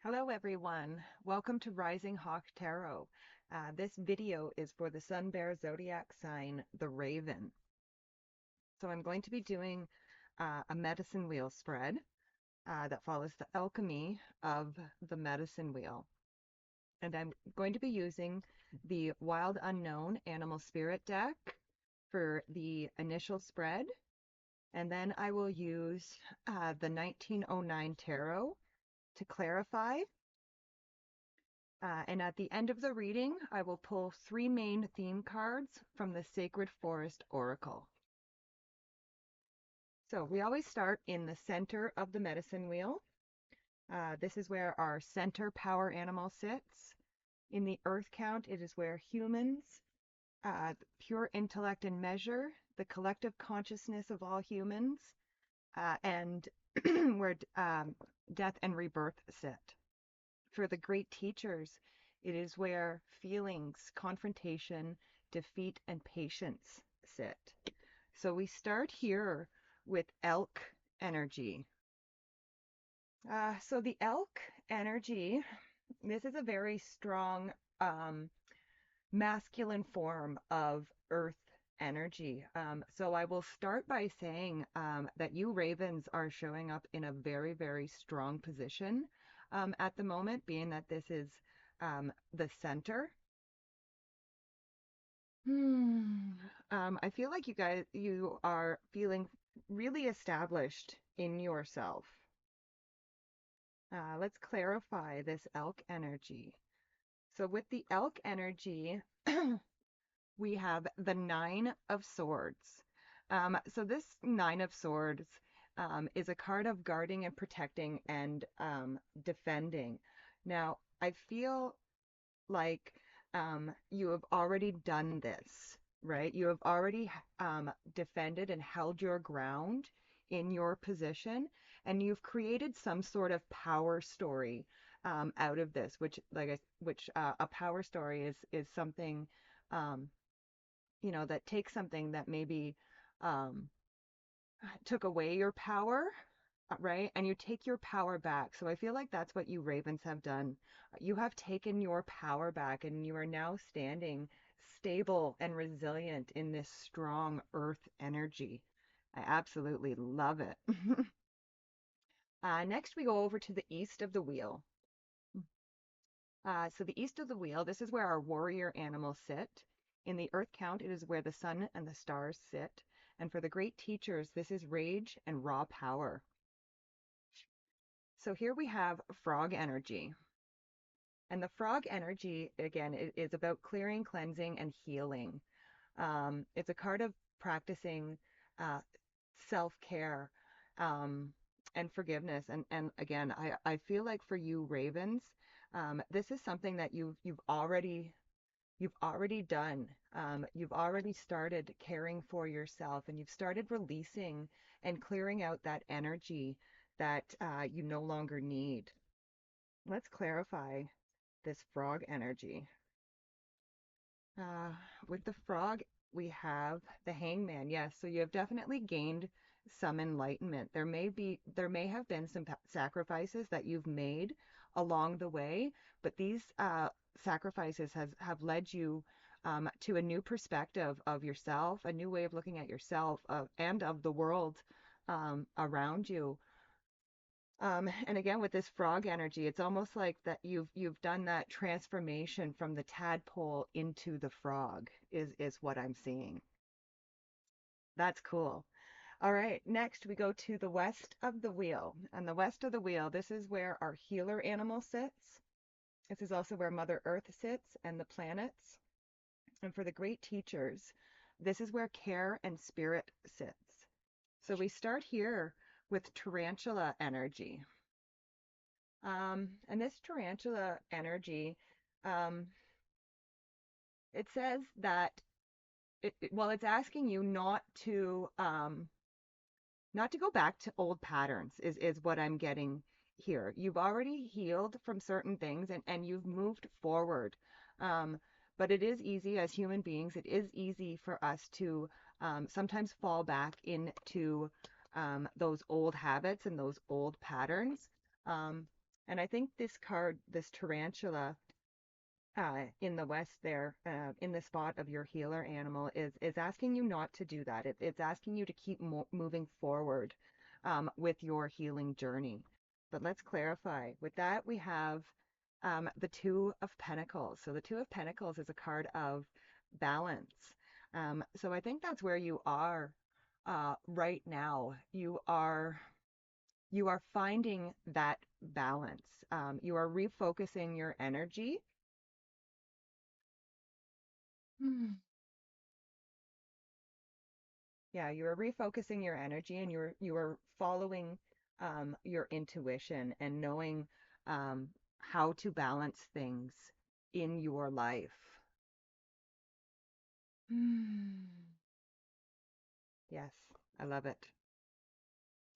Hello everyone, welcome to Rising Hawk Tarot. This video is for the Sun Bear Zodiac sign, the Raven. So I'm going to be doing a medicine wheel spread that follows the alchemy of the medicine wheel. And I'm going to be using the Wild Unknown Animal Spirit deck for the initial spread. And then I will use the 1909 Tarot to clarify. And at the end of the reading, I will pull 3 main theme cards from the Sacred Forest Oracle. So we always start in the center of the medicine wheel. This is where our center power animal sits. In the earth count, it is where humans, pure intellect and measure, the collective consciousness of all humans, and where death and rebirth sit. For the great teachers, it is where feelings, confrontation, defeat, and patience sit. So we start here with elk energy. So the elk energy, this is a very strong masculine form of earth energy. So I will start by saying that you ravens are showing up in a very, very strong position at the moment, being that this is the center. I feel like you are feeling really established in yourself. Let's clarify this elk energy. So with the elk energy, we have the Nine of Swords. So this Nine of Swords is a card of guarding and protecting and defending. Now, I feel like you have already done this, right? You have already defended and held your ground in your position, and you've created some sort of power story out of this, which a power story is something that takes something that maybe um, took away your power, right? And you take your power back. So I feel like that's what you ravens have done. You have taken your power back and you are now standing stable and resilient in this strong earth energy. I absolutely love it. Next, we go over to the east of the wheel. So the east of the wheel, this is where our warrior animals sit. In the earth count, it is where the sun and the stars sit. And for the great teachers, this is rage and raw power. So here we have frog energy. And the frog energy, again, is about clearing, cleansing, and healing. It's a card of practicing self-care and forgiveness. And again, I feel like for you ravens, this is something that you've already done. You've already started caring for yourself, and you've started releasing and clearing out that energy that you no longer need. Let's clarify this frog energy. With the frog, we have the hangman. Yes, so you have definitely gained some enlightenment. There may have been some sacrifices that you've made along the way, but these sacrifices have led you to a new perspective of yourself, a new way of looking at yourself and of the world around you. And again, with this frog energy, it's almost like that you've done that transformation from the tadpole into the frog is what I'm seeing. That's cool. All right, next we go to the west of the wheel. And the west of the wheel, this is where our healer animal sits. This is also where Mother Earth sits and the planets. And for the great teachers, this is where care and spirit sits. So we start here with tarantula energy. And this tarantula energy, um, it says that it's asking you not to go back to old patterns is what I'm getting here. You've already healed from certain things and you've moved forward. But it is easy as human beings, it is easy for us to sometimes fall back into those old habits and those old patterns. And I think this card, this tarantula, in the west there, in the spot of your healer animal, is asking you not to do that. It's asking you to keep moving forward with your healing journey. But let's clarify. With that, we have the Two of Pentacles. So the Two of Pentacles is a card of balance. So I think that's where you are right now. You are finding that balance. You are refocusing your energy. Hmm. Yeah, you are refocusing your energy and you are following your intuition and knowing how to balance things in your life. Hmm. Yes, I love it.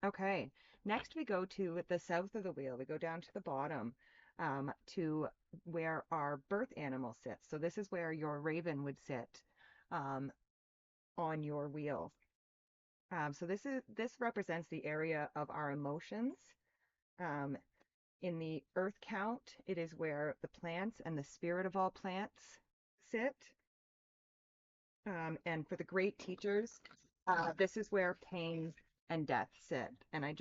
Okay, next we go to the south of the wheel. We go down to the bottom to where our birth animal sits. So this is where your raven would sit um, on your wheel. So this represents the area of our emotions. Um, in the earth count, it is where the plants and the spirit of all plants sit. And for the great teachers, this is where pain and death sit. And I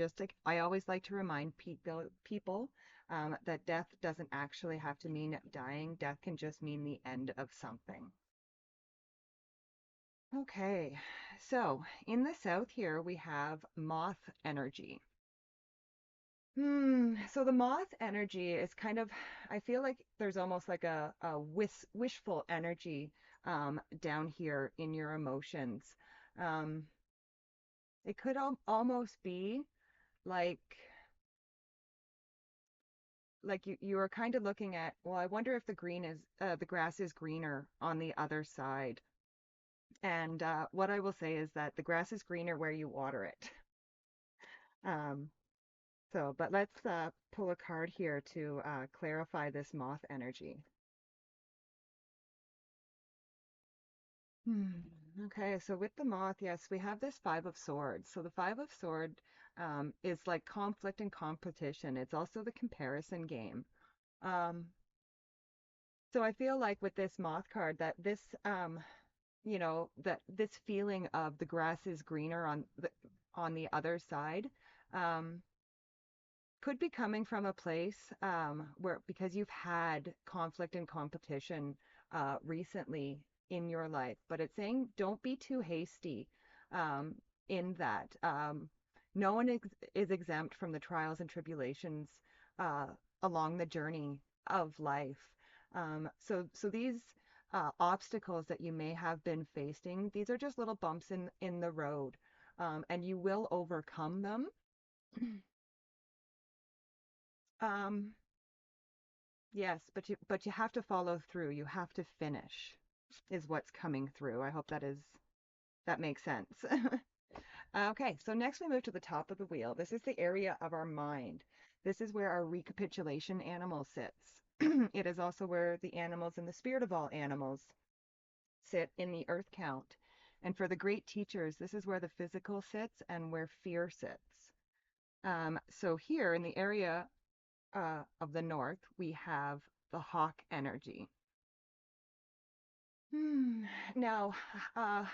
always like to remind people that death doesn't actually have to mean dying. Death can just mean the end of something. Okay, so in the south here, we have moth energy. So the moth energy is kind of, I feel like there's almost like a wishful energy down here in your emotions. Um, it could almost be like you are kind of looking at, well, I wonder if the grass is greener on the other side. And what I will say is that the grass is greener where you water it. Um, but let's pull a card here to clarify this moth energy. Hmm. Okay, so with the moth, yes, we have this Five of Swords. So the Five of Sword is like conflict and competition. It's also the comparison game. Um, so I feel like with this moth card that that this feeling of the grass is greener on the other side, um, could be coming from a place where because you've had conflict and competition recently in your life, but it's saying don't be too hasty um, in that. No one is exempt from the trials and tribulations uh, along the journey of life. So these obstacles that you may have been facing, these are just little bumps in the road, and you will overcome them. Um, Yes, but you have to follow through. You have to finish is what's coming through. I hope that makes sense. Okay, so next we move to the top of the wheel. This is the area of our mind. This is where our recapitulation animal sits. It is also where the animals and the spirit of all animals sit in the earth count. And for the great teachers, this is where the physical sits and where fear sits. So here in the area of the north, we have the hawk energy. Hmm. Now, uh,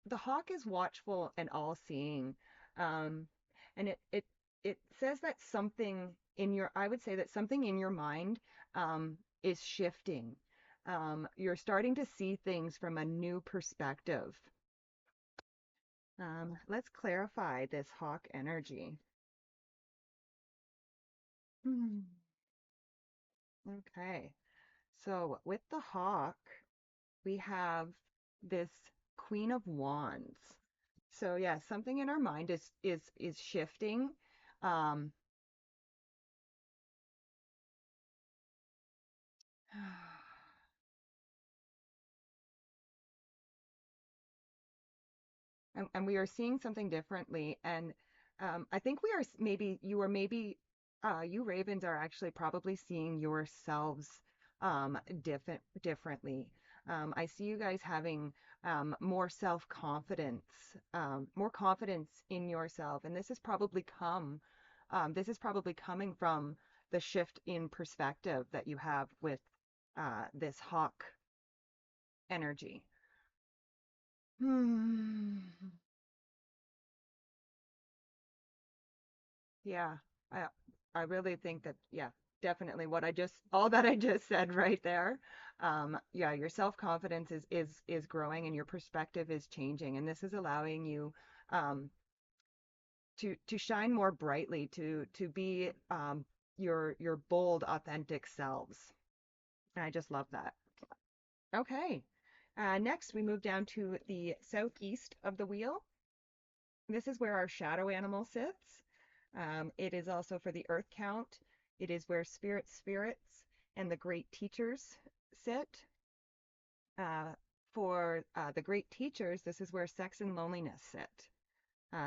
the hawk is watchful and all-seeing, um, and it says that I would say that something in your mind is shifting. You're starting to see things from a new perspective. Let's clarify this hawk energy. Hmm. Okay, so with the hawk, we have this Queen of Wands. So yeah, something in our mind is shifting. Um, and we are seeing something differently. And I think we are you ravens are actually probably seeing yourselves differently. I see you guys having more self-confidence, more confidence in yourself, and this is probably coming from the shift in perspective that you have with this hawk energy. Hmm. Yeah, I I really think that, yeah, definitely what I just all that I just said right there. Yeah, your self-confidence is growing and your perspective is changing, and this is allowing you um to shine more brightly, to be your bold, authentic selves. And I just love that. Okay. Next, we move down to the southeast of the wheel. This is where our shadow animal sits. It is also for the earth count. It is where spirits and the great teachers sit. Uh, for the great teachers, this is where sex and loneliness sit.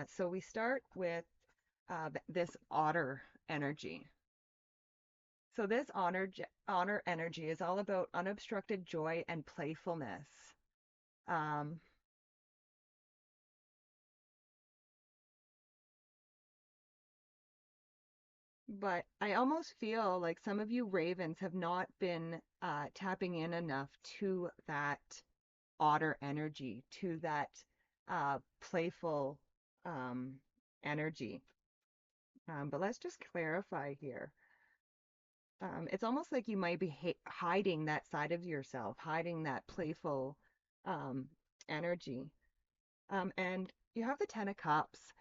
So we start with this otter energy. So this honor energy is all about unobstructed joy and playfulness. Um, but I almost feel like some of you ravens have not been tapping in enough to that otter energy, to that playful um, energy. But let's just clarify here. It's almost like you might be hiding that side of yourself, hiding that playful um, energy. And you have the Ten of Cups.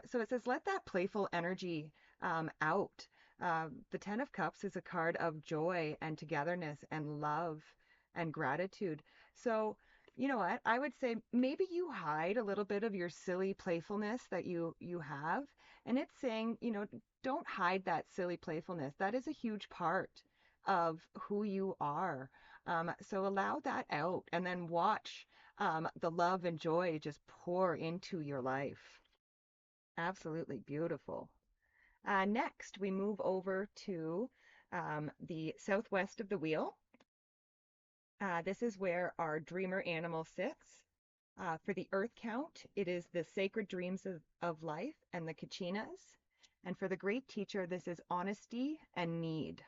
So it says, let that playful energy out. The Ten of Cups is a card of joy and togetherness and love and gratitude. So, you know what? I would say maybe you hide a little bit of your silly playfulness that you have, and it's saying, don't hide that silly playfulness. That is a huge part of who you are. So allow that out and then watch the love and joy just pour into your life. Absolutely beautiful. Next, we move over to the southwest of the wheel. This is where our dreamer animal sits. For the earth count, it is the sacred dreams of life and the kachinas. And for the great teacher, this is honesty and need.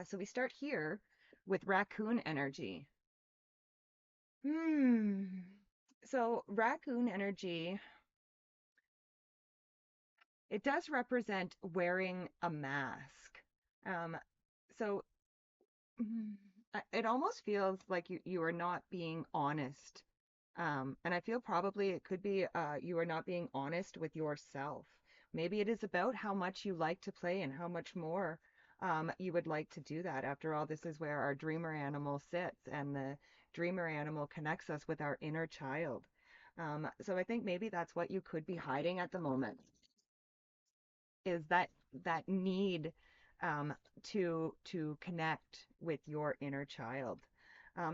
So we start here with raccoon energy. Hmm. So raccoon energy, it does represent wearing a mask. Um, so mm, it almost feels like you are not being honest. And I feel probably it could be you are not being honest with yourself. Maybe it is about how much you like to play and how much more you would like to do that. After all, this is where our dreamer animal sits, and the dreamer animal connects us with our inner child. So I think maybe that's what you could be hiding at the moment, is that need um, to connect with your inner child.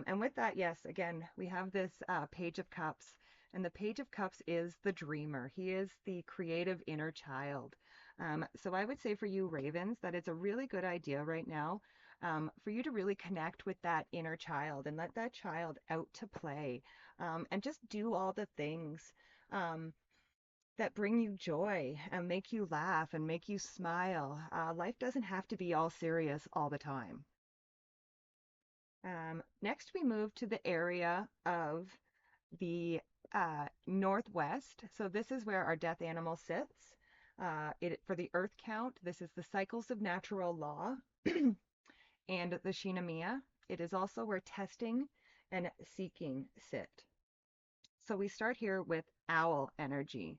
And with that, yes, again, we have this Page of Cups, and the Page of Cups is the dreamer. He is the creative inner child. So I would say for you ravens that it's a really good idea right now for you to really connect with that inner child and let that child out to play and just do all the things. That bring you joy and make you laugh and make you smile. Life doesn't have to be all serious all the time. Next, we move to the area of the northwest. So this is where our death animal sits. For the earth count, this is the cycles of natural law and the Shinamiya. It is also where testing and seeking sit. So we start here with owl energy.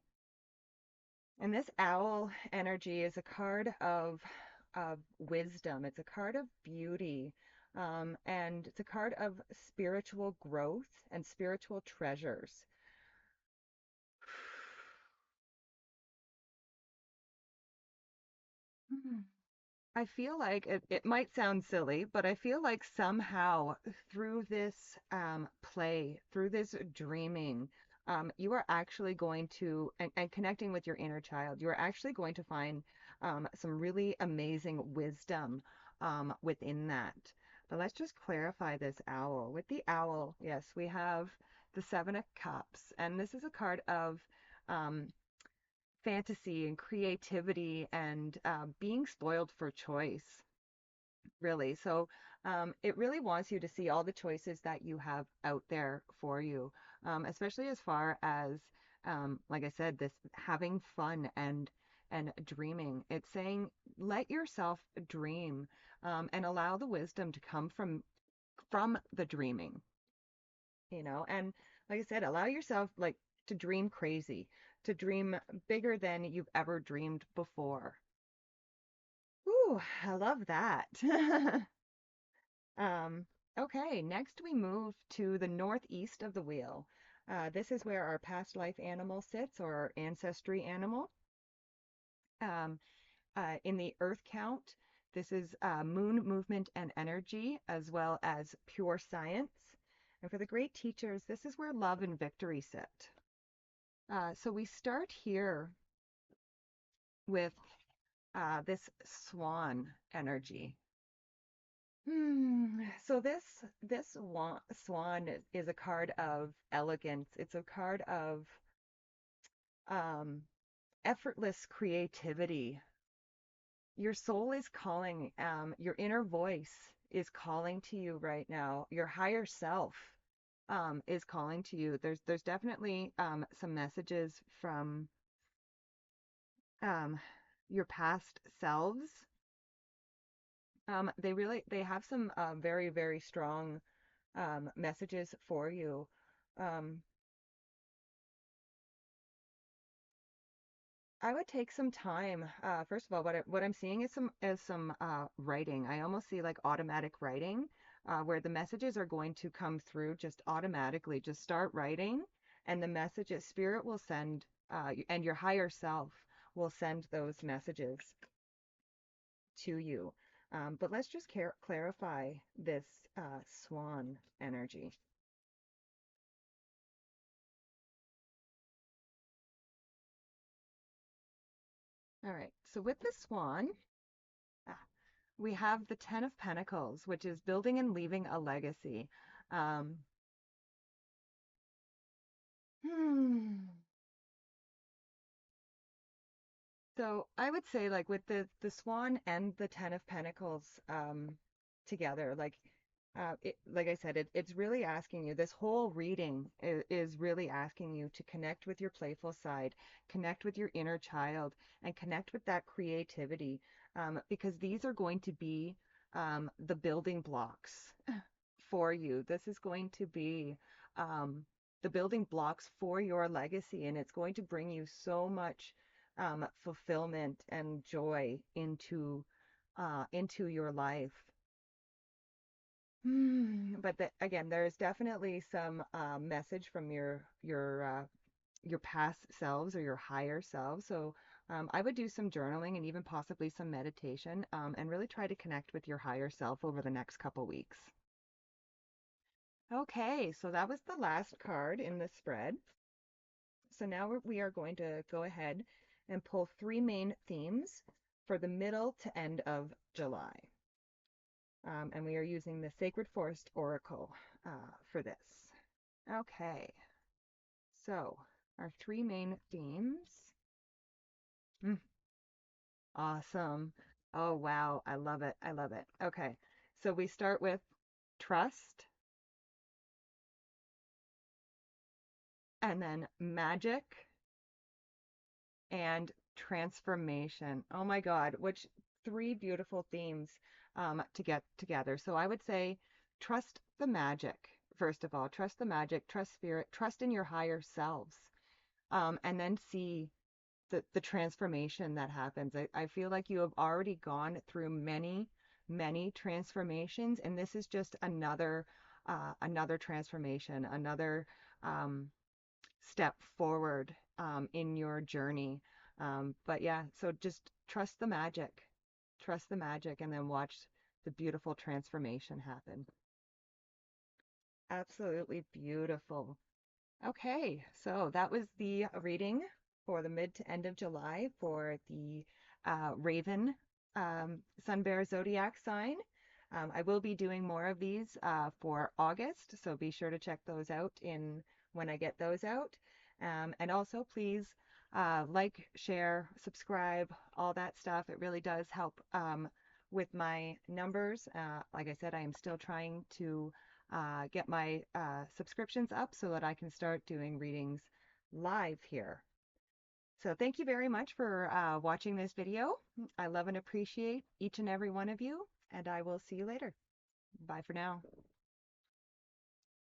And this owl energy is a card of wisdom. It's a card of beauty. And it's a card of spiritual growth and spiritual treasures. I feel like it might sound silly, but I feel like somehow through this play, through this dreaming, you are actually going to, and connecting with your inner child, you are actually going to find some really amazing wisdom within that. But let's just clarify this owl. With the owl, yes, we have the Seven of Cups, and this is a card of um, fantasy and creativity and being spoiled for choice, really. So it really wants you to see all the choices that you have out there for you, especially as far as, like I said, this having fun and dreaming. It's saying let yourself dream, and allow the wisdom to come from the dreaming, and like I said, allow yourself like to dream crazy, to dream bigger than you've ever dreamed before. Ooh, I love that. Um, okay, next we move to the northeast of the wheel. This is where our past life animal sits, or our ancestry animal. Um, in the earth count, this is moon movement and energy, as well as pure science. And for the great teachers, this is where love and victory sit. So we start here with this swan energy. So this swan is a card of elegance. It's a card of um, effortless creativity. Your soul is calling. Your inner voice is calling to you right now. Your higher self is calling to you. There's definitely some messages from um, your past selves. They have some very, very strong messages for you. Um, I would take some time. First of all, what I'm seeing is some writing. I almost see like automatic writing, where the messages are going to come through just automatically. Just start writing, and the messages, spirit will send, and your higher self will send those messages to you. But let's just clarify this swan energy. All right. So with the swan, ah, we have the Ten of Pentacles, which is building and leaving a legacy. Um, hmm. So I would say, like with the Swan and the Ten of Pentacles together, like I said, it's really asking you. This whole reading is really asking you to connect with your playful side, connect with your inner child, and connect with that creativity, because these are going to be the building blocks for you. This is going to be um, the building blocks for your legacy, and it's going to bring you so much fulfillment and joy into your life. But again, there's definitely some message from your past selves or your higher selves. So I would do some journaling and even possibly some meditation, and really try to connect with your higher self over the next couple weeks. Okay, so that was the last card in the spread. So now we are going to go ahead and pull three main themes for the middle to end of July. And we are using the Sacred Forest Oracle for this. Okay, so our three main themes. Mm, awesome. Oh, wow. I love it. I love it. Okay, so we start with trust, and then magic, and transformation. Oh my God, which three beautiful themes to get together. So I would say trust the magic, first of all. Trust the magic, trust spirit, trust in your higher selves, and then see the transformation that happens. I feel like you have already gone through many, many transformations, and this is just another transformation, another um, step forward in your journey. But yeah, so just trust the magic, and then watch the beautiful transformation happen. Absolutely beautiful. Okay, so that was the reading for the mid to end of July for the Raven Sun Bear Zodiac sign. I will be doing more of these for August, so be sure to check those out in when I get those out. And also, please like, share, subscribe, all that stuff. It really does help with my numbers. Like I said, I am still trying to get my subscriptions up so that I can start doing readings live here. So thank you very much for watching this video. I love and appreciate each and every one of you, and I will see you later. Bye for now.